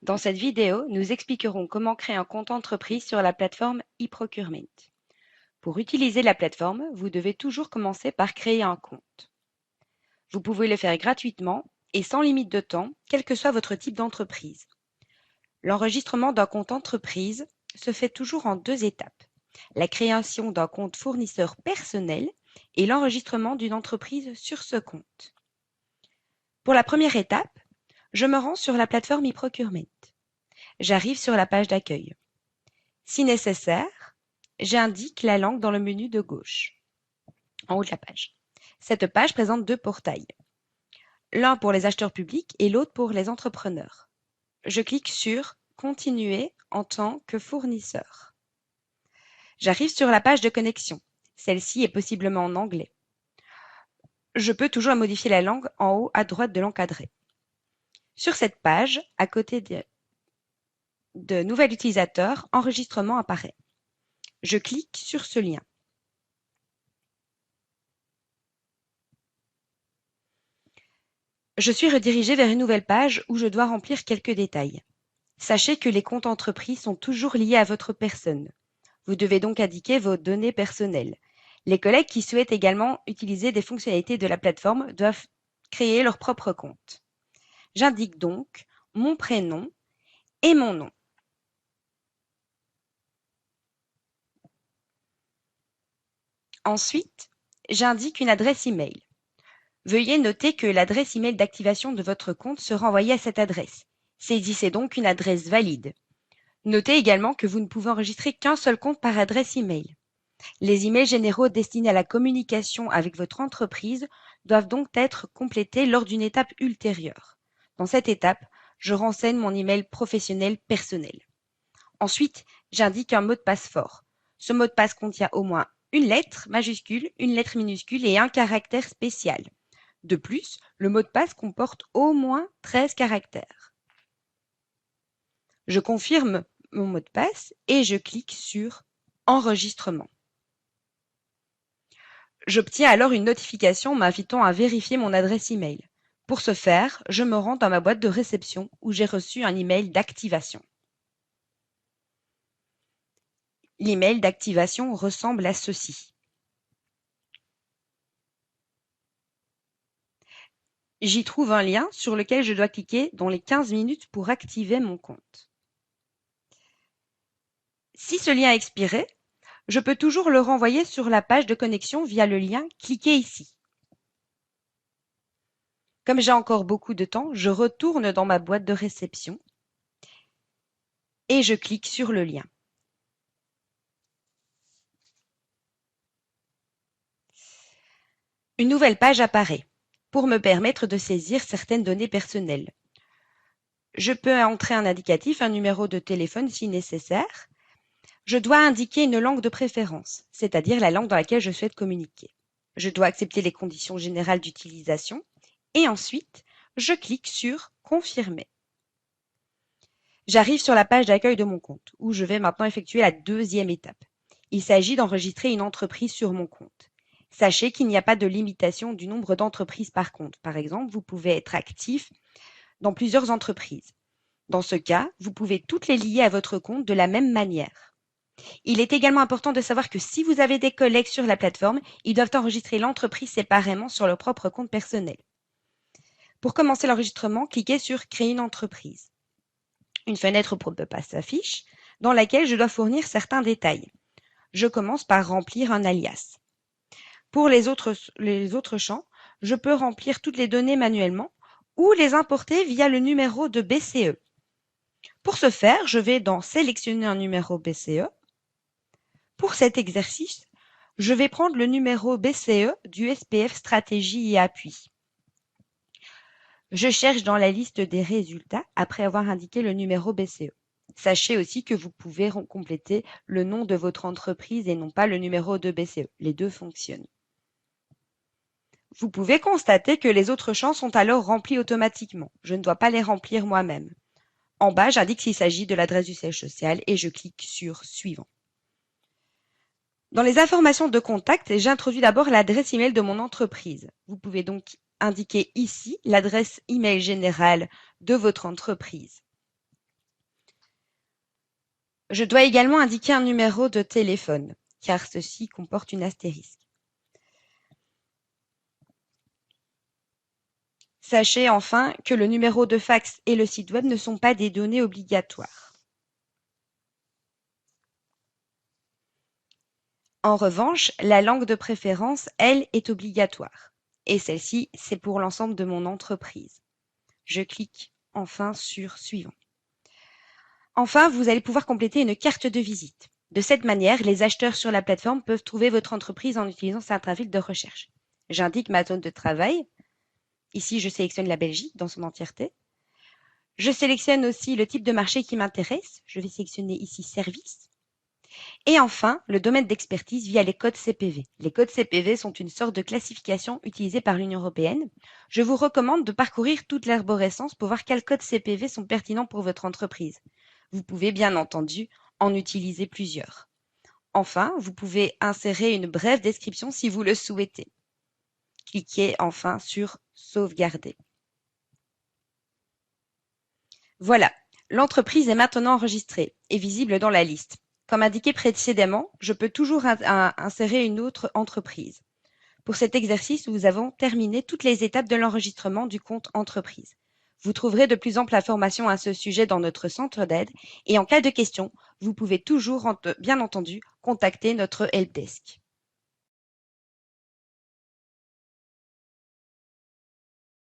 Dans cette vidéo, nous expliquerons comment créer un compte entreprise sur la plateforme eProcurement. Pour utiliser la plateforme, vous devez toujours commencer par créer un compte. Vous pouvez le faire gratuitement et sans limite de temps, quel que soit votre type d'entreprise. L'enregistrement d'un compte entreprise se fait toujours en 2 étapes. La création d'un compte fournisseur personnel et l'enregistrement d'une entreprise sur ce compte. Pour la première étape, je me rends sur la plateforme eProcurement. J'arrive sur la page d'accueil. Si nécessaire, j'indique la langue dans le menu de gauche, en haut de la page. Cette page présente 2 portails, l'un pour les acheteurs publics et l'autre pour les entrepreneurs. Je clique sur « Continuer en tant que fournisseur ». J'arrive sur la page de connexion. Celle-ci est possiblement en anglais. Je peux toujours modifier la langue en haut à droite de l'encadré. Sur cette page, à côté de Nouvel utilisateur, enregistrement apparaît. Je clique sur ce lien. Je suis redirigée vers une nouvelle page où je dois remplir quelques détails. Sachez que les comptes entreprises sont toujours liés à votre personne. Vous devez donc indiquer vos données personnelles. Les collègues qui souhaitent également utiliser des fonctionnalités de la plateforme doivent créer leur propre compte. J'indique donc mon prénom et mon nom. Ensuite, j'indique une adresse email. Veuillez noter que l'adresse email d'activation de votre compte sera envoyée à cette adresse. Saisissez donc une adresse valide. Notez également que vous ne pouvez enregistrer qu'un seul compte par adresse email. Les emails généraux destinés à la communication avec votre entreprise doivent donc être complétés lors d'une étape ultérieure. Dans cette étape, je renseigne mon email professionnel personnel. Ensuite, j'indique un mot de passe fort. Ce mot de passe contient au moins une lettre majuscule, une lettre minuscule et un caractère spécial. De plus, le mot de passe comporte au moins 13 caractères. Je confirme mon mot de passe et je clique sur « Enregistrement ». J'obtiens alors une notification m'invitant à vérifier mon adresse email. Pour ce faire, je me rends dans ma boîte de réception où j'ai reçu un email d'activation. L'email d'activation ressemble à ceci. J'y trouve un lien sur lequel je dois cliquer dans les 15 minutes pour activer mon compte. Si ce lien a expiré, je peux toujours le renvoyer sur la page de connexion via le lien « Cliquez ici ». Comme j'ai encore beaucoup de temps, je retourne dans ma boîte de réception et je clique sur le lien. Une nouvelle page apparaît pour me permettre de saisir certaines données personnelles. Je peux entrer un indicatif, un numéro de téléphone si nécessaire. Je dois indiquer une langue de préférence, c'est-à-dire la langue dans laquelle je souhaite communiquer. Je dois accepter les conditions générales d'utilisation et ensuite, je clique sur « Confirmer ». J'arrive sur la page d'accueil de mon compte où je vais maintenant effectuer la deuxième étape. Il s'agit d'enregistrer une entreprise sur mon compte. Sachez qu'il n'y a pas de limitation du nombre d'entreprises par compte. Par exemple, vous pouvez être actif dans plusieurs entreprises. Dans ce cas, vous pouvez toutes les lier à votre compte de la même manière. Il est également important de savoir que si vous avez des collègues sur la plateforme, ils doivent enregistrer l'entreprise séparément sur leur propre compte personnel. Pour commencer l'enregistrement, cliquez sur « Créer une entreprise ». Une fenêtre pop-up s'affiche dans laquelle je dois fournir certains détails. Je commence par remplir un alias. Pour les autres champs, je peux remplir toutes les données manuellement ou les importer via le numéro de BCE. Pour ce faire, je vais dans « Sélectionner un numéro BCE ». Pour cet exercice, je vais prendre le numéro BCE du SPF Stratégie et Appui. Je cherche dans la liste des résultats après avoir indiqué le numéro BCE. Sachez aussi que vous pouvez compléter le nom de votre entreprise et non pas le numéro de BCE. Les deux fonctionnent. Vous pouvez constater que les autres champs sont alors remplis automatiquement. Je ne dois pas les remplir moi-même. En bas, j'indique s'il s'agit de l'adresse du siège social et je clique sur « Suivant ». Dans les informations de contact, j'introduis d'abord l'adresse email de mon entreprise. Vous pouvez donc indiquer ici l'adresse email générale de votre entreprise. Je dois également indiquer un numéro de téléphone, car ceci comporte une astérisque. Sachez enfin que le numéro de fax et le site web ne sont pas des données obligatoires. En revanche, la langue de préférence, elle, est obligatoire. Et celle-ci, c'est pour l'ensemble de mon entreprise. Je clique enfin sur Suivant. Enfin, vous allez pouvoir compléter une carte de visite. De cette manière, les acheteurs sur la plateforme peuvent trouver votre entreprise en utilisant sa trafic de recherche. J'indique ma zone de travail. Ici, je sélectionne la Belgique dans son entièreté. Je sélectionne aussi le type de marché qui m'intéresse. Je vais sélectionner ici Services. Et enfin, le domaine d'expertise via les codes CPV. Les codes CPV sont une sorte de classification utilisée par l'Union européenne. Je vous recommande de parcourir toute l'arborescence pour voir quels codes CPV sont pertinents pour votre entreprise. Vous pouvez bien entendu en utiliser plusieurs. Enfin, vous pouvez insérer une brève description si vous le souhaitez. Cliquez enfin sur Sauvegarder. Voilà, l'entreprise est maintenant enregistrée et visible dans la liste. Comme indiqué précédemment, je peux toujours insérer une autre entreprise. Pour cet exercice, nous avons terminé toutes les étapes de l'enregistrement du compte entreprise. Vous trouverez de plus amples informations à ce sujet dans notre centre d'aide et en cas de question, vous pouvez toujours, bien entendu, contacter notre helpdesk.